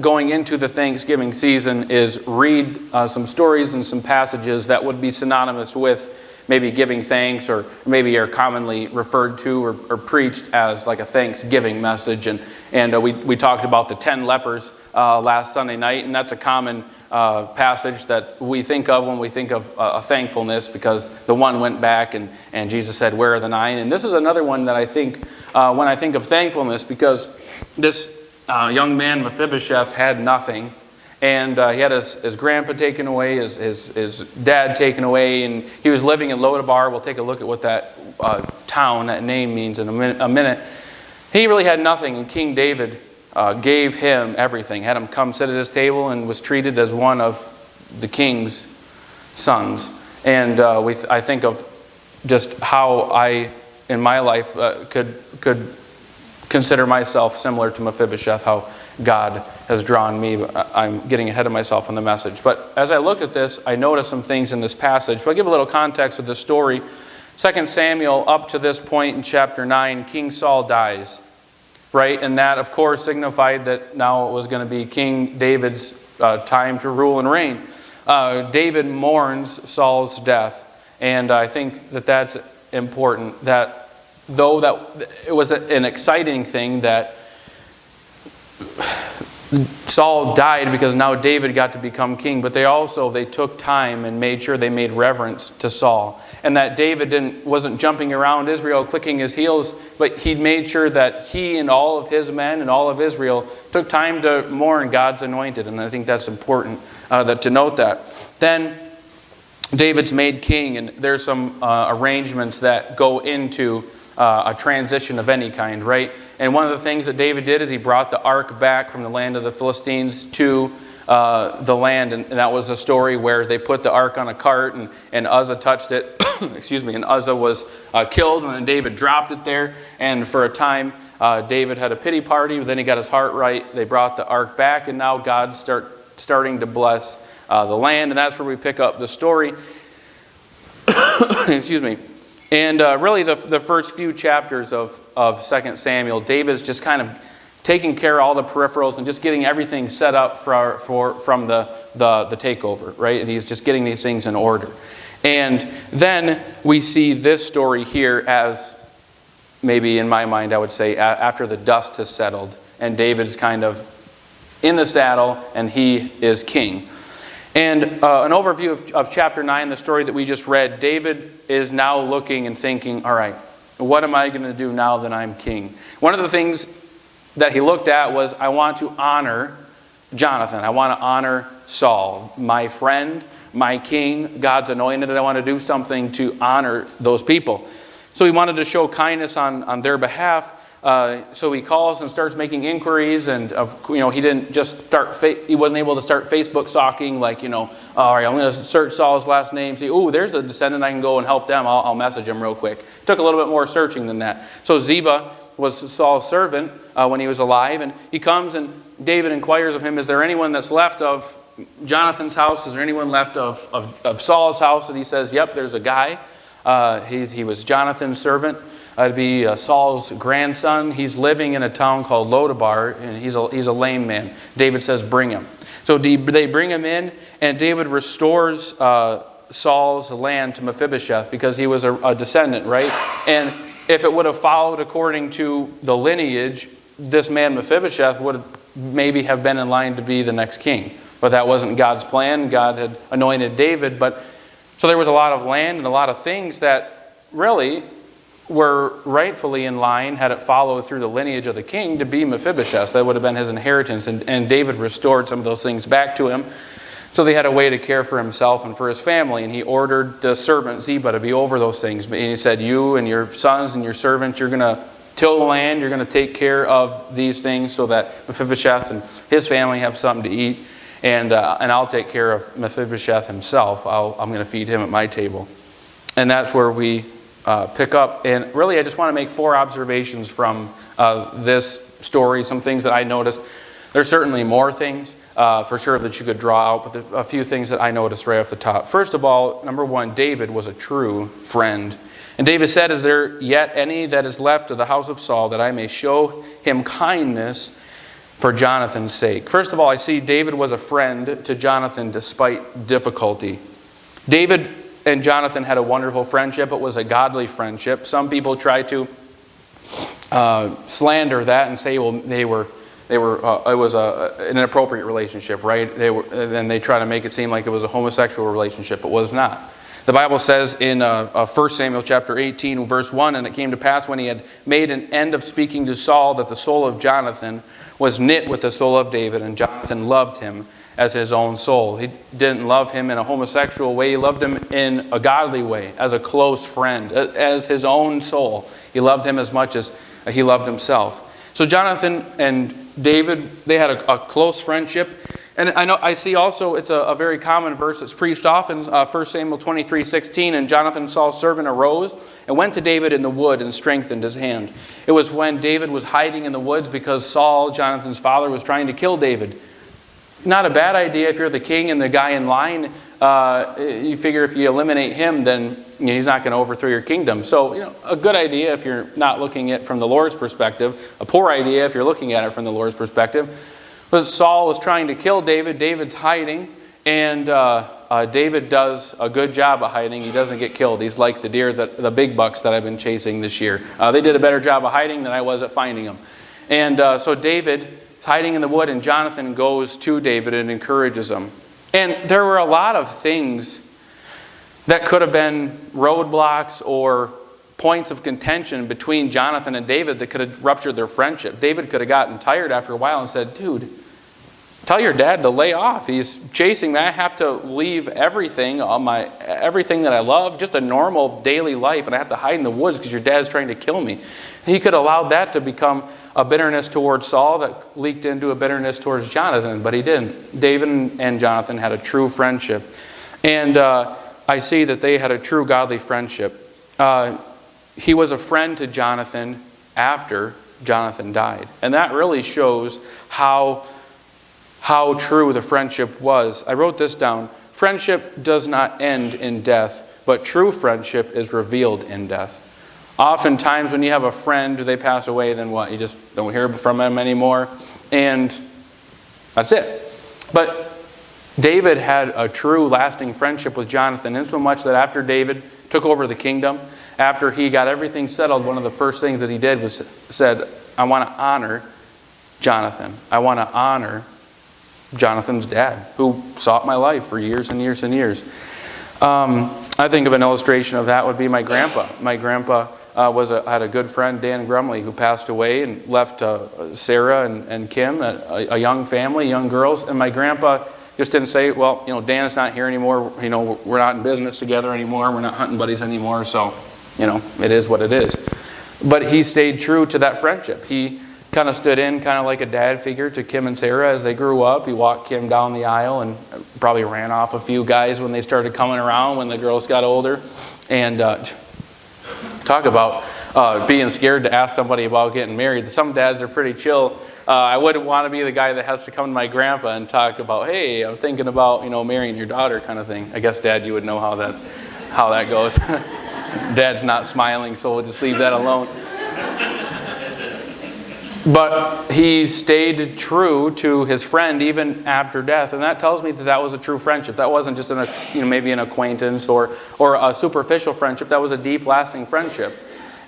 going into the Thanksgiving season is read some stories and some passages that would be synonymous with maybe giving thanks, or maybe are commonly referred to or preached as like a Thanksgiving message. And we talked about the 10 lepers last Sunday night, and that's a common passage that we think of when we think of thankfulness, because the one went back and Jesus said, "Where are the 9?" And this is another one that I think when I think of thankfulness, because this young man Mephibosheth had nothing. And he had his grandpa taken away, his dad taken away, and he was living in Lodabar. We'll take a look at what that town, that name means in a minute. He really had nothing, and King David gave him everything, had him come sit at his table, and was treated as one of the king's sons. And I think of just how I, in my life, could consider myself similar to Mephibosheth, how God has drawn me. I'm getting ahead of myself in the message. But as I look at this, I notice some things in this passage. But I'll give a little context of the story. 2 Samuel, up to this point in chapter 9, King Saul dies. Right? And that, of course, signified that now it was going to be King David's time to rule and reign. David mourns Saul's death. And I think that that's important. That though that it was an exciting thing that Saul died because now David got to become king, but they took time and made sure they made reverence to Saul. And that David wasn't jumping around Israel clicking his heels, but he made sure that he and all of his men and all of Israel took time to mourn God's anointed. And I think that's important to note that. Then David's made king, and there's some arrangements that go into a transition of any kind, right? And one of the things that David did is he brought the ark back from the land of the Philistines to the land, and that was a story where they put the ark on a cart, and Uzzah touched it, and Uzzah was killed, and then David dropped it there, and for a time David had a pity party, but then he got his heart right. They brought the ark back, and now God's starting to bless the land, and that's where we pick up the story. And really the first few chapters of 2 Samuel, David's just kind of taking care of all the peripherals and just getting everything set up from the takeover, right? And he's just getting these things in order. And then we see this story here as, maybe in my mind I would say, after the dust has settled and David's kind of in the saddle and he is king. And an overview of chapter 9, the story that we just read, David is now looking and thinking, all right, what am I going to do now that I'm king? One of the things that he looked at was, I want to honor Jonathan. I want to honor Saul, my friend, my king, God's anointed, and I want to do something to honor those people. So he wanted to show kindness on their behalf. So he calls and starts making inquiries, and he didn't just he wasn't able to start Facebook stalking, like, all right, I'm going to search Saul's last name, see, there's a descendant, I can go and help them, I'll message him real quick. Took a little bit more searching than that. So Ziba was Saul's servant when he was alive, and he comes and David inquires of him, is there anyone that's left of Jonathan's house? Is there anyone left of Saul's house? And he says, yep, there's a guy. He was Jonathan's servant. To be Saul's grandson. He's living in a town called Lodabar, and he's a lame man. David says, bring him. So they bring him in, and David restores Saul's land to Mephibosheth because he was a descendant, right? And if it would have followed according to the lineage, this man Mephibosheth would maybe have been in line to be the next king. But that wasn't God's plan. God had anointed David. So there was a lot of land and a lot of things that really were rightfully in line, had it followed through the lineage of the king, to be Mephibosheth. That would have been his inheritance. And David restored some of those things back to him. So they had a way to care for himself and for his family. And he ordered the servant Ziba to be over those things. And he said, you and your sons and your servants, you're going to till the land. You're going to take care of these things so that Mephibosheth and his family have something to eat. And I'll take care of Mephibosheth himself. I'm going to feed him at my table. And that's where we pick up. And really, I just want to make 4 observations from this story, some things that I noticed. There's certainly more things, for sure, that you could draw out, but a few things that I noticed right off the top. First of all, number 1, David was a true friend. And David said, is there yet any that is left of the house of Saul, that I may show him kindness for Jonathan's sake. First of all, I see David was a friend to Jonathan despite difficulty. David and Jonathan had a wonderful friendship. It was a godly friendship. Some people try to slander that and say, well, it was an inappropriate relationship, right? Then they try to make it seem like it was a homosexual relationship. It was not. The Bible says in 1 Samuel chapter 18, verse 1, and it came to pass when he had made an end of speaking to Saul that the soul of Jonathan was knit with the soul of David, and Jonathan loved him as his own soul. He didn't love him in a homosexual way. He loved him in a godly way, as a close friend, as his own soul. He loved him as much as he loved himself. So Jonathan and David, they had a close friendship. And I see also it's a very common verse that's preached often, 1 Samuel 23:16, and Jonathan, Saul's servant, arose and went to David in the wood and strengthened his hand. It was when David was hiding in the woods because Saul, Jonathan's father, was trying to kill David. Not a bad idea if you're the king and the guy in line. You figure if you eliminate him, then he's not going to overthrow your kingdom. So, a good idea if you're not looking at it from the Lord's perspective. A poor idea if you're looking at it from the Lord's perspective. But Saul was trying to kill David. David's hiding, and David does a good job of hiding. He doesn't get killed. He's like the deer, the big bucks that I've been chasing this year. They did a better job of hiding than I was at finding them. And so David hiding in the wood, and Jonathan goes to David and encourages him. And there were a lot of things that could have been roadblocks or points of contention between Jonathan and David that could have ruptured their friendship. David could have gotten tired after a while and said, dude, tell your dad to lay off. He's chasing me. I have to leave everything that I love, just a normal daily life, and I have to hide in the woods because your dad's trying to kill me. He could allow that to become a bitterness towards Saul that leaked into a bitterness towards Jonathan, but he didn't. David and Jonathan had a true friendship. And I see that they had a true godly friendship. He was a friend to Jonathan after Jonathan died. And that really shows how true the friendship was. I wrote this down. Friendship does not end in death, but true friendship is revealed in death. Oftentimes when you have a friend, they pass away, then what? You just don't hear from them anymore, and that's it. But David had a true lasting friendship with Jonathan, insomuch so much that after David took over the kingdom, after he got everything settled, one of the first things that he did was said, I want to honor Jonathan. I want to honor Jonathan's dad, who sought my life for years and years and years. I think of an illustration of that would be my grandpa. My grandpa had a good friend, Dan Grumley, who passed away and left Sarah and Kim, a young family, young girls. And my grandpa just didn't say, well, Dan's not here anymore. We're not in business together anymore. We're not hunting buddies anymore. So, it is what it is. But he stayed true to that friendship. He kind of stood in kind of like a dad figure to Kim and Sarah as they grew up. He walked Kim down the aisle and probably ran off a few guys when they started coming around when the girls got older. And talk about being scared to ask somebody about getting married. Some dads are pretty chill. I wouldn't want to be the guy that has to come to my grandpa and talk about, hey, I'm thinking about marrying your daughter kind of thing. I guess, Dad, you would know how that goes. Dad's not smiling, so we'll just leave that alone. But he stayed true to his friend even after death, and that tells me that was a true friendship. That wasn't just maybe an acquaintance or a superficial friendship. That was a deep, lasting friendship.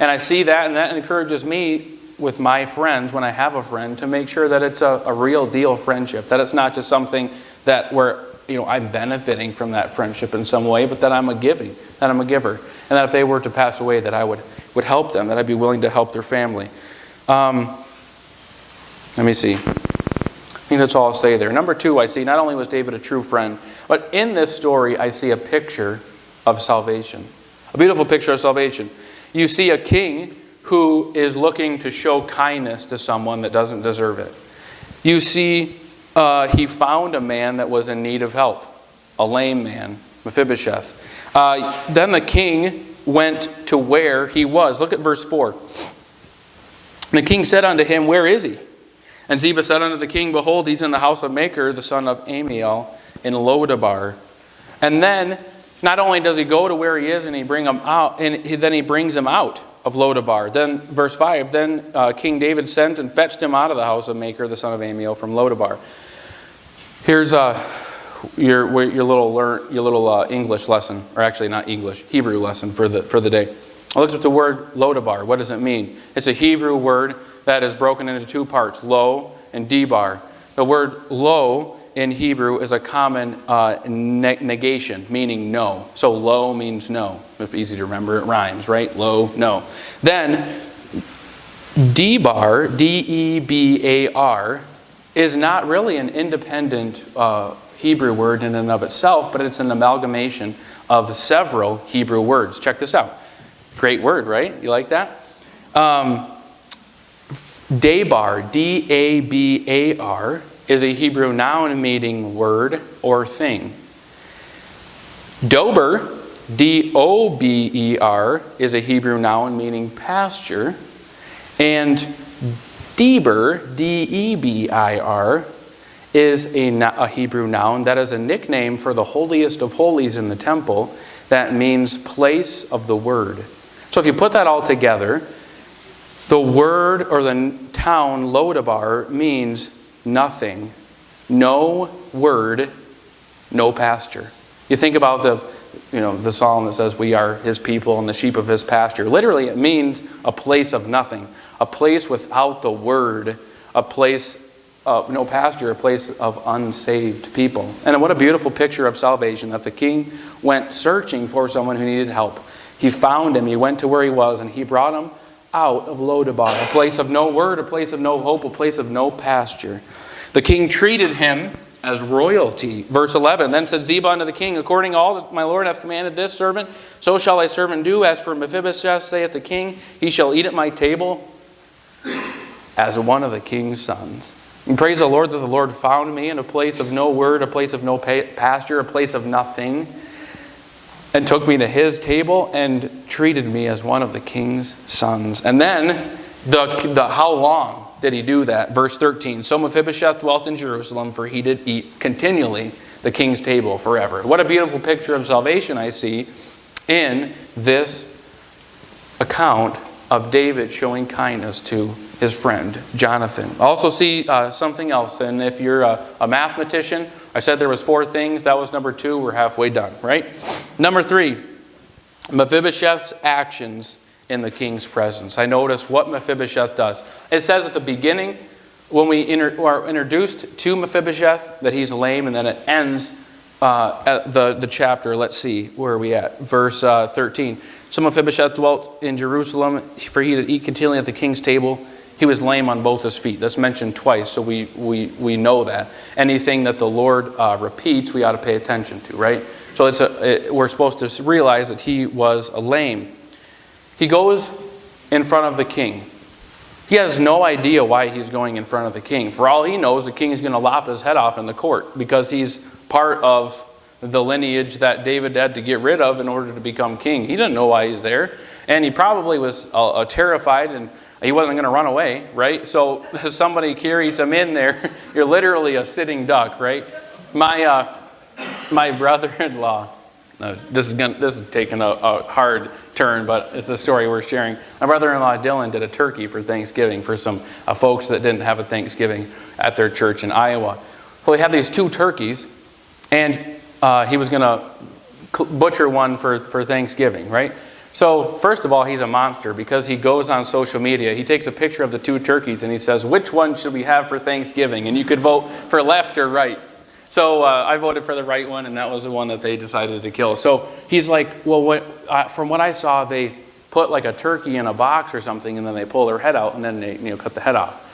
And I see that, and that encourages me with my friends when I have a friend to make sure that it's a real deal friendship. That it's not just something that where I'm benefiting from that friendship in some way, but that I'm a giver, and that if they were to pass away, that I would help them, that I'd be willing to help their family. Let me see. I think that's all I'll say there. Number 2, I see not only was David a true friend, but in this story I see a picture of salvation. A beautiful picture of salvation. You see a king who is looking to show kindness to someone that doesn't deserve it. You see he found a man that was in need of help, a lame man, Mephibosheth. Then the king went to where he was. Look at verse 4. The king said unto him, where is he? And Ziba said unto the king, behold, he's in the house of Machir, the son of Amiel, in Lodabar. And then, not only does he go to where he is and he bring him out, and then he brings him out of Lodabar. Then, verse 5, then King David sent and fetched him out of the house of Machir, the son of Ammiel, from Lodabar. Here's your little English lesson, or actually not English, Hebrew lesson for the day. I looked up the word Lodabar. What does it mean? It's a Hebrew word that is broken into two parts, lo and debar. The word lo in Hebrew is a common negation, meaning no. So lo means no. It's easy to remember. It rhymes, right? Lo, no. Then debar, D-E-B-A-R, is not really an independent Hebrew word in and of itself, but it's an amalgamation of several Hebrew words. Check this out. Great word, right? You like that? Debar, D-A-B-A-R, is a Hebrew noun meaning word or thing. Dober, D-O-B-E-R, is a Hebrew noun meaning pasture. And Deber, D-E-B-I-R, is a Hebrew noun that is a nickname for the holiest of holies in the temple. That means place of the word. So if you put that all together, the word or the town Lodabar means nothing. No word, no pasture. You think about the psalm that says we are his people and the sheep of his pasture. Literally it means a place of nothing. A place without the word. A place of no pasture, a place of unsaved people. And what a beautiful picture of salvation, that the king went searching for someone who needed help. He found him, he went to where he was, and he brought him out of Lodabar, a place of no word, a place of no hope, a place of no pasture. The king treated him as royalty. Verse 11, then said Ziba unto the king, according to all that my Lord hath commanded this servant, so shall thy servant do. As for Mephibosheth, saith the king, he shall eat at my table as one of the king's sons. And praise the Lord that the Lord found me in a place of no word, a place of no pasture, a place of nothing, and took me to his table and treated me as one of the king's sons. And then, how long did he do that? Verse 13, so Mephibosheth dwelt in Jerusalem, for he did eat continually the king's table forever. What a beautiful picture of salvation I see in this account of David showing kindness to his friend Jonathan. Also see something else, and if you're a mathematician, I said there was 4 things. That was number 2. We're halfway done, right? Number 3, Mephibosheth's actions in the king's presence. I notice what Mephibosheth does. It says at the beginning, when we are introduced to Mephibosheth, that he's lame, and then it ends at the chapter. Let's see, where are we at? Verse 13. So Mephibosheth dwelt in Jerusalem, for he did eat continually at the king's table. He was lame on both his feet. That's mentioned twice, so we know that. Anything that the Lord repeats, we ought to pay attention to, right? So we're supposed to realize that he was lame. He goes in front of the king. He has no idea why he's going in front of the king. For all he knows, the king is going to lop his head off in the court because he's part of the lineage that David had to get rid of in order to become king. He didn't know why he's there. And he probably was terrified, and he wasn't going to run away, right? So if somebody carries him in there, you're literally a sitting duck, right? My brother-in-law, this is taking a hard turn, but it's a story we're sharing. My brother-in-law Dylan did a turkey for Thanksgiving for some folks that didn't have a Thanksgiving at their church in Iowa. So he had these 2 turkeys, and he was going to butcher one for Thanksgiving, right? So first of all, he's a monster because he goes on social media. He takes a picture of the 2 turkeys and he says, which one should we have for Thanksgiving? And you could vote for left or right. So I voted for the right one, and that was the one that they decided to kill. So he's like, well, from what I saw, they put like a turkey in a box or something, and then they pull their head out, and then they cut the head off.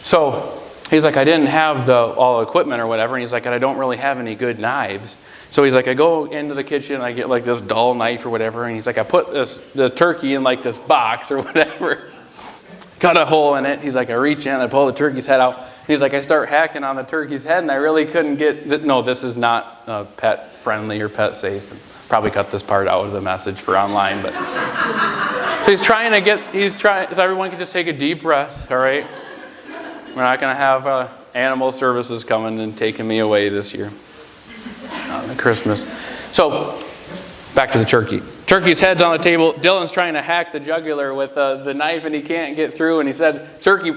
So he's like, I didn't have all the equipment or whatever, and he's like, I don't really have any good knives. So he's like, I go into the kitchen, I get like this dull knife or whatever, and he's like, I put the turkey in like this box or whatever, cut a hole in it. He's like, I reach in, I pull the turkey's head out. He's like, I start hacking on the turkey's head, and I really couldn't get, no, this is not pet friendly or pet safe. Probably cut this part out of the message for online, but. So so everyone can just take a deep breath, all right? We're not going to have animal services coming and taking me away this year. Christmas. So Back to the turkey. Turkey's head's on the table. Dylan's trying to hack the jugular with the knife, and he can't get through. And he said, turkey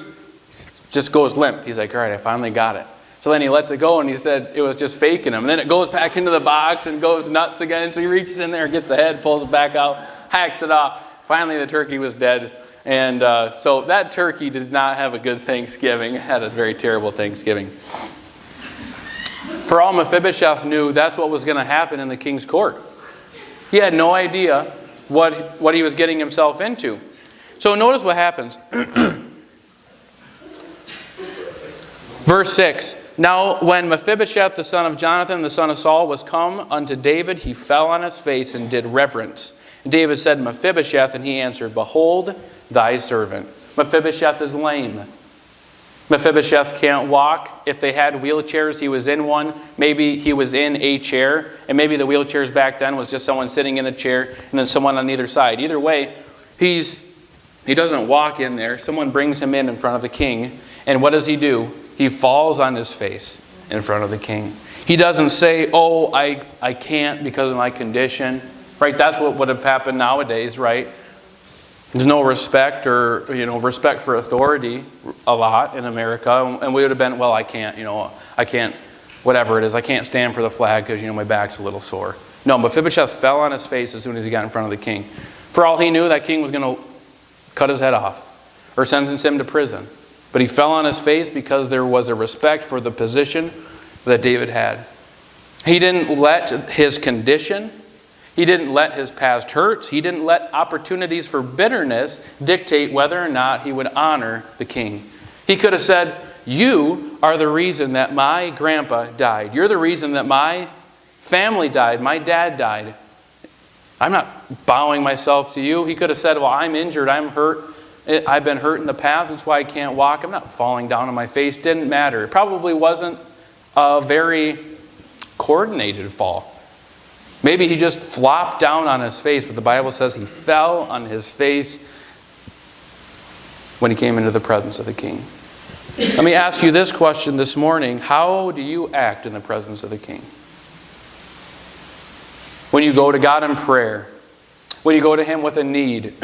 just goes limp. He's like, all right, I finally got it. So then he lets it go, and he said it was just faking him. And then it goes back into the box and goes nuts again. So he reaches in there, gets the head, pulls it back out, hacks it off. Finally, the turkey was dead. And so that turkey did not have a good Thanksgiving. It had a very terrible Thanksgiving. For all Mephibosheth knew, that's what was going to happen in the king's court. He had no idea what he was getting himself into. So notice what happens. Verse 6. Now when Mephibosheth, the son of Jonathan, the son of Saul, was come unto David, he fell on his face and did reverence. And David said, Mephibosheth, and he answered, Behold, thy servant. Mephibosheth is lame. Mephibosheth can't walk. If they had wheelchairs, he was in one. Maybe he was in a chair. And maybe the wheelchairs back then was just someone sitting in a chair and then someone on either side. Either way, he doesn't walk in there. Someone brings him in front of the king. And what does he do? He falls on his face in front of the king. He doesn't say, oh, I can't because of my condition. Right? That's what would have happened nowadays, right? There's no respect or, respect for authority a lot in America. And we would have been, well, I can't, whatever it is. I can't stand for the flag because, my back's a little sore. No, Mephibosheth fell on his face as soon as he got in front of the king. For all he knew, that king was going to cut his head off or sentence him to prison. But he fell on his face because there was a respect for the position that David had. He didn't let his condition, he didn't let his past hurts, he didn't let opportunities for bitterness dictate whether or not he would honor the king. He could have said, you are the reason that my grandpa died. You're the reason that my family died. My dad died. I'm not bowing myself to you. He could have said, well, I'm injured. I'm hurt. I've been hurt in the past. That's why I can't walk. I'm not falling down on my face. Didn't matter. It probably wasn't a very coordinated fall. Maybe he just flopped down on his face, but the Bible says he fell on his face when he came into the presence of the king. Let me ask you this question this morning. How do you act in the presence of the king? When you go to God in prayer, when you go to him with a need,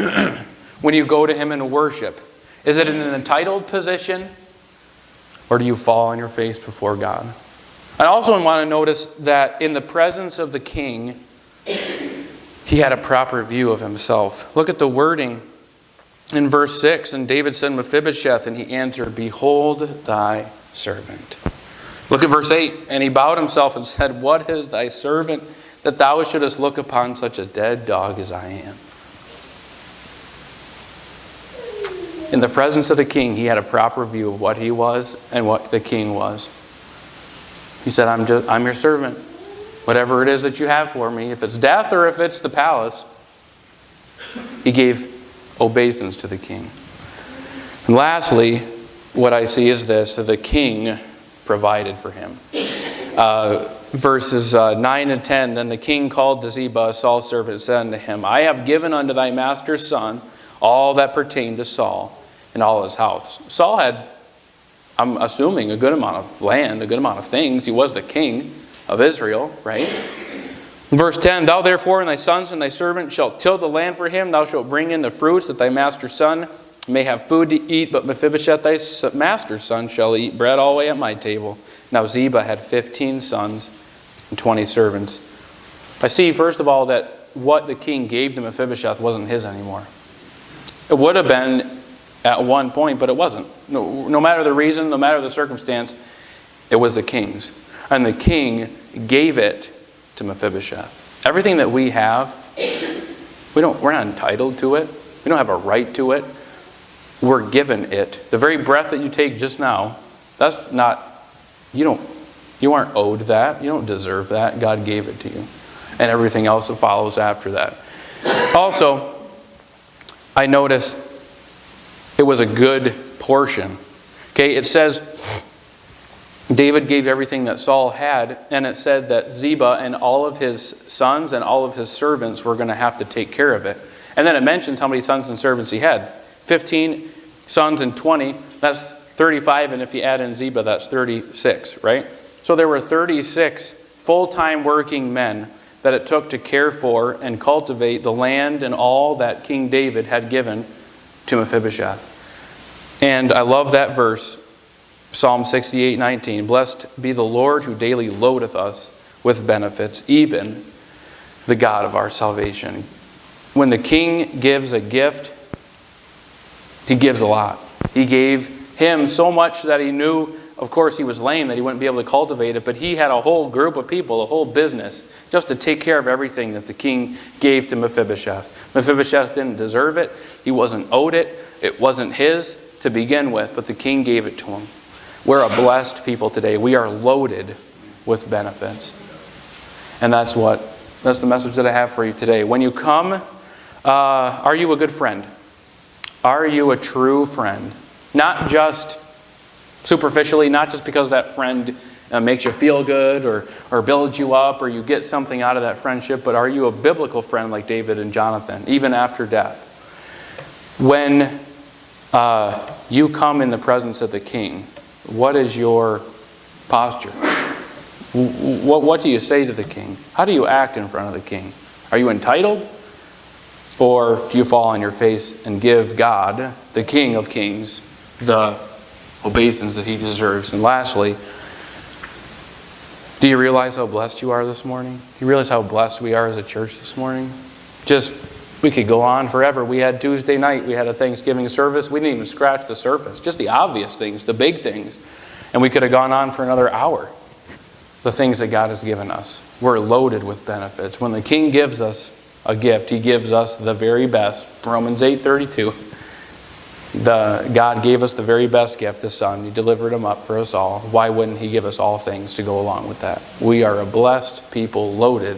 when you go to him in worship, is it in an entitled position, or do you fall on your face before God? I also want to notice that in the presence of the king, he had a proper view of himself. Look at the wording in verse 6. And David said, Mephibosheth, and he answered, Behold thy servant. Look at verse 8. And he bowed himself and said, What is thy servant, that thou shouldest look upon such a dead dog as I am? In the presence of the king, he had a proper view of what he was and what the king was. He said, I'm your servant. Whatever it is that you have for me, if it's death or if it's the palace, he gave obeisance to the king. And lastly, what I see is this, that the king provided for him. Verses 9 and 10, Then the king called to Ziba, Saul's servant, and said unto him, I have given unto thy master's son all that pertained to Saul and all his house. Saul had, I'm assuming, a good amount of land, a good amount of things. He was the king of Israel, right? Verse 10, Thou therefore and thy sons and thy servant shalt till the land for him. Thou shalt bring in the fruits, that thy master's son may have food to eat. But Mephibosheth thy master's son shall eat bread always at my table. Now Ziba had 15 sons and 20 servants. I see, first of all, that what the king gave to Mephibosheth wasn't his anymore. It would have been at one point, but it wasn't. No matter the reason, no matter the circumstance, it was the king's. And the king gave it to Mephibosheth. Everything that we have, we're not entitled to it. We don't have a right to it. We're given it. The very breath that you take just now, that's not, you aren't owed that. You don't deserve that. God gave it to you. And everything else that follows after that. Also, I notice it was a good portion. Okay, it says David gave everything that Saul had, and it said that Ziba and all of his sons and all of his servants were going to have to take care of it. And then it mentions how many sons and servants he had. 15 sons and 20, that's 35, and if you add in Ziba, that's 36, right? So there were 36 full-time working men that it took to care for and cultivate the land and all that King David had given to Mephibosheth. And I love that verse, Psalm 68:19. Blessed be the Lord who daily loadeth us with benefits, even the God of our salvation. When the king gives a gift, he gives a lot. He gave him so much that he knew, of course, he was lame, that he wouldn't be able to cultivate it, but he had a whole group of people, a whole business, just to take care of everything that the king gave to Mephibosheth. Mephibosheth didn't deserve it. He wasn't owed it. It wasn't his to begin with, but the king gave it to him. We're a blessed people today. We are loaded with benefits. And that's the message that I have for you today. When you come, are you a good friend? Are you a true friend? Not just superficially, not just because that friend makes you feel good or builds you up or you get something out of that friendship, but are you a biblical friend like David and Jonathan, even after death? When you come in the presence of the king, what is your posture? What do you say to the king? How do you act in front of the king? Are you entitled? Or do you fall on your face and give God, the King of Kings, the obeisance that he deserves? And lastly, do you realize how blessed you are this morning? Do you realize how blessed we are as a church this morning? We could go on forever. We had Tuesday night, we had a Thanksgiving service. We didn't even scratch the surface, just the obvious things, the big things. And we could have gone on for another hour. The things that God has given us. We're loaded with benefits. When the king gives us a gift, he gives us the very best. Romans 8:32. God gave us the very best gift, His Son. He delivered Him up for us all. Why wouldn't He give us all things to go along with that? We are a blessed people loaded